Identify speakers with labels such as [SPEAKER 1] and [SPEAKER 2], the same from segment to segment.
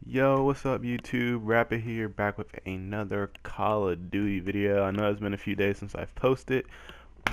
[SPEAKER 1] Yo, what's up YouTube? Rapid here, back with another Call of Duty video. I know it's been a few days since I've posted,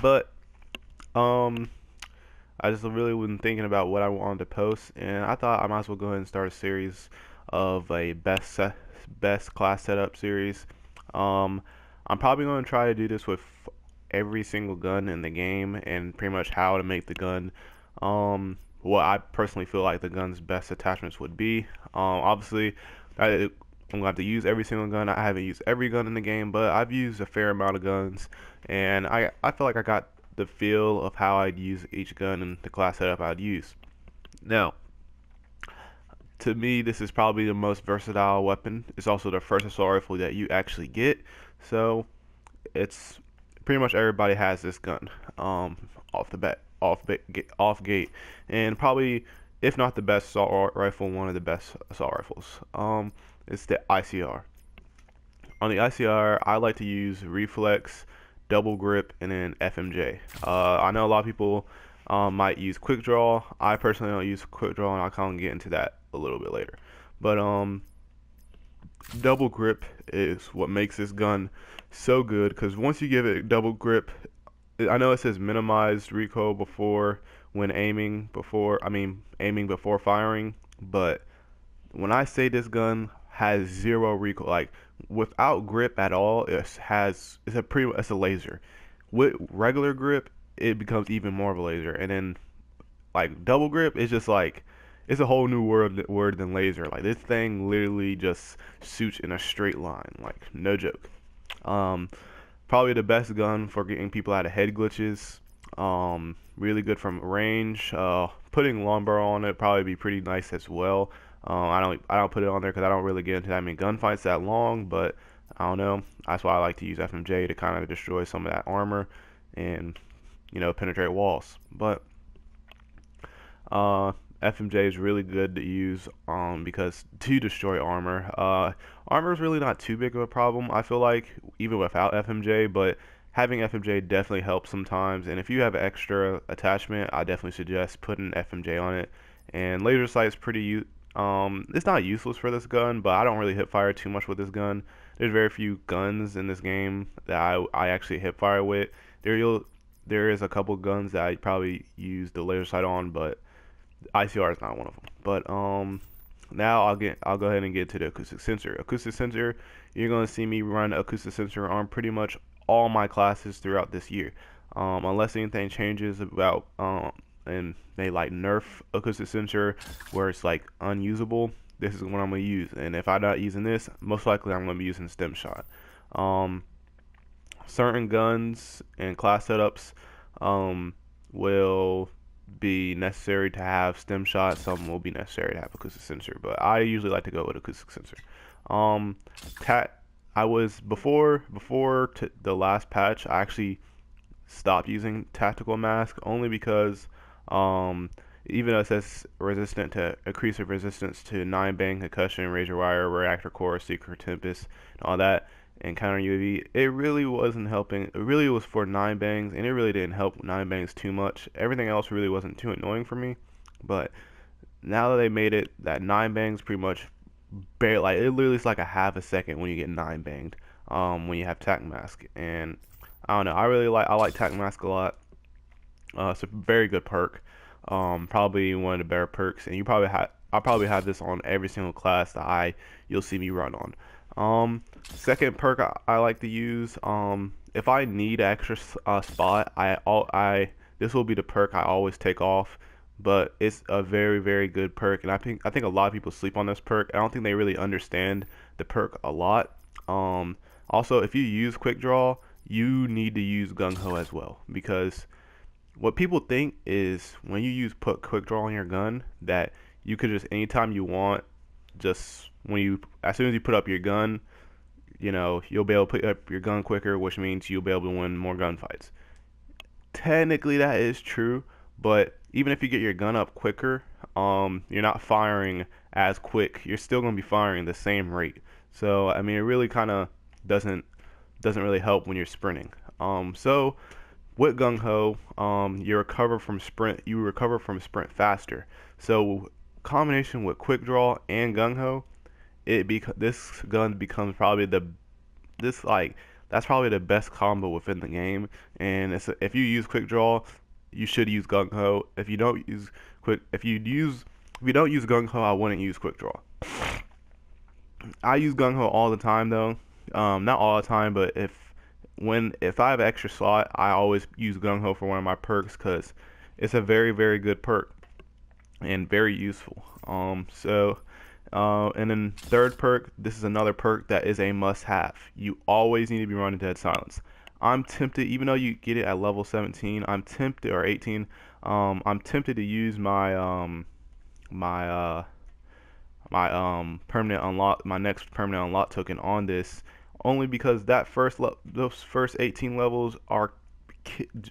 [SPEAKER 1] but um I just really been thinking about what I wanted to post, and I thought I might as well go ahead and start a series of a best class setup series. Um I'm probably going to try to do this with every single gun in the game and pretty much how to make the gun what I personally feel like the gun's best attachments would be. Obviously, I'm gonna have to use every single gun. I haven't used every gun in the game, but I've used a fair amount of guns, and I feel like I got the feel of how I'd use each gun and the class setup I'd use. Now, to me, this is probably the most versatile weapon. It's also the first assault rifle that you actually get, so it's pretty much everybody has this gun off the bat, off gate, and probably if not the best assault rifle, one of the best assault rifles. It's the ICR. On the ICR, I like to use reflex, double grip, and then FMJ. I know a lot of people might use quick draw. I personally don't use quick draw, and I'll kind of get into that a little bit later. But double grip is what makes this gun so good, because once you give it double grip, I know it says minimized recoil before when aiming before firing, but when I say this gun has zero recoil, like without grip at all, it's a laser. With regular grip, it becomes even more of a laser, and then like double grip is just like it's a whole new word than laser. Like this thing literally just shoots in a straight line, like no joke. Um, Probably the best gun for getting people out of head glitches. Really good from range. Putting longbow on it probably be pretty nice as well. I don't put it on there because I don't really get into that many gunfights that long, but I don't know. That's why I like to use FMJ to kind of destroy some of that armor and penetrate walls. But FMJ is really good to use because to destroy armor. Armor is really not too big of a problem, I feel like, even without FMJ, but having FMJ definitely helps sometimes. And if you have an extra attachment, I definitely suggest putting FMJ on it. And laser sight's it's not useless for this gun, but I don't really hip fire too much with this gun. There's very few guns in this game that I actually hip fire with. There is a couple guns that I probably use the laser sight on, but ICR is not one of them. But now I'll go ahead and get to the acoustic sensor. Acoustic sensor, you're gonna see me run acoustic sensor on pretty much all my classes throughout this year, unless anything changes about and they like nerf acoustic sensor where it's like unusable. This is what I'm gonna use, and if I'm not using this, most likely I'm gonna be using stem shot. Um, Certain guns and class setups will be necessary to have stem shot. Some will be necessary to have acoustic sensor, but I usually like to go with acoustic sensor. Um, tat. I was before the last patch. I actually stopped using tactical mask only because even though it says resistant to increase of resistance to 9-bang, concussion, razor wire, reactor core, secret tempest, and all that, and counter UAV, it really wasn't helping. It really was for 9-bangs, and it really didn't help 9-bangs too much. Everything else really wasn't too annoying for me, but now that they made it that 9-bangs pretty much barely, like it literally is like a half a second when you get 9-banged when you have tac mask. And I don't know, I like tac mask a lot. It's a very good perk. Probably one of the better perks, and I'll probably have this on every single class that you'll see me run on. Second perk I like to use, if I need an extra spot, this will be the perk I always take off, but it's a very, very good perk, and I think a lot of people sleep on this perk. I don't think they really understand the perk a lot. Also, if you use quick draw, you need to use gung ho as well, because what people think is when you put quick draw on your gun that you could just anytime you want, just as soon as you put up your gun, you'll be able to put up your gun quicker, which means you'll be able to win more gunfights. Technically that is true, but even if you get your gun up quicker, you're not firing as quick. You're still going to be firing the same rate. So I mean, it really kind of doesn't really help when you're sprinting. So with gung ho, you recover from sprint faster. So combination with quick draw and gung ho, this gun becomes probably this like that's probably the best combo within the game. And if you use quick draw, you should use gung ho. If you don't use gung ho, I wouldn't use quick draw. I use gung ho all the time though. Not all the time, but if I have an extra slot, I always use gung ho for one of my perks because it's a very good perk and very useful. And then third perk, this is another perk that is a must-have. You always need to be running Dead Silence. I'm tempted, even though you get it at level 17, I'm tempted, or 18, I'm tempted to use my next permanent unlock token on this, only because those first 18 levels are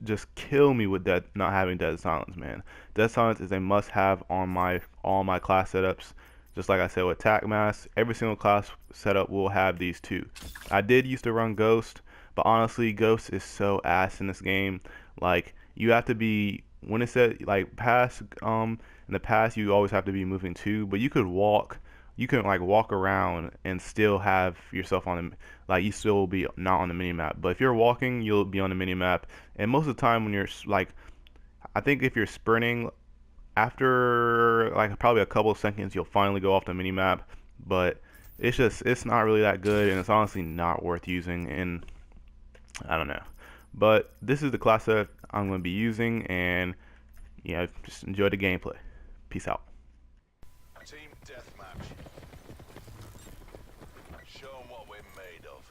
[SPEAKER 1] just kill me with that not having Dead Silence, man. Dead Silence is a must-have on all my class setups. Just like I said with Tac Mask, every single class setup will have these two. I did used to run Ghost, but honestly, Ghost is so ass in this game. Like, you have to be, when it said like in the past you always have to be moving 2, but you can like walk around and still have yourself on the, like, you still will be not on the mini map. But if you're walking, you'll be on the mini map. And most of the time when you're like, I think if you're sprinting, after like probably a couple of seconds, you'll finally go off the mini map. But it's not really that good, and it's honestly not worth using. And I don't know, but this is the class that I'm going to be using, and yeah, just enjoy the gameplay. Peace out.
[SPEAKER 2] Team deathmatch. Show 'em what we're made of.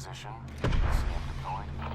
[SPEAKER 3] position. See it deployed.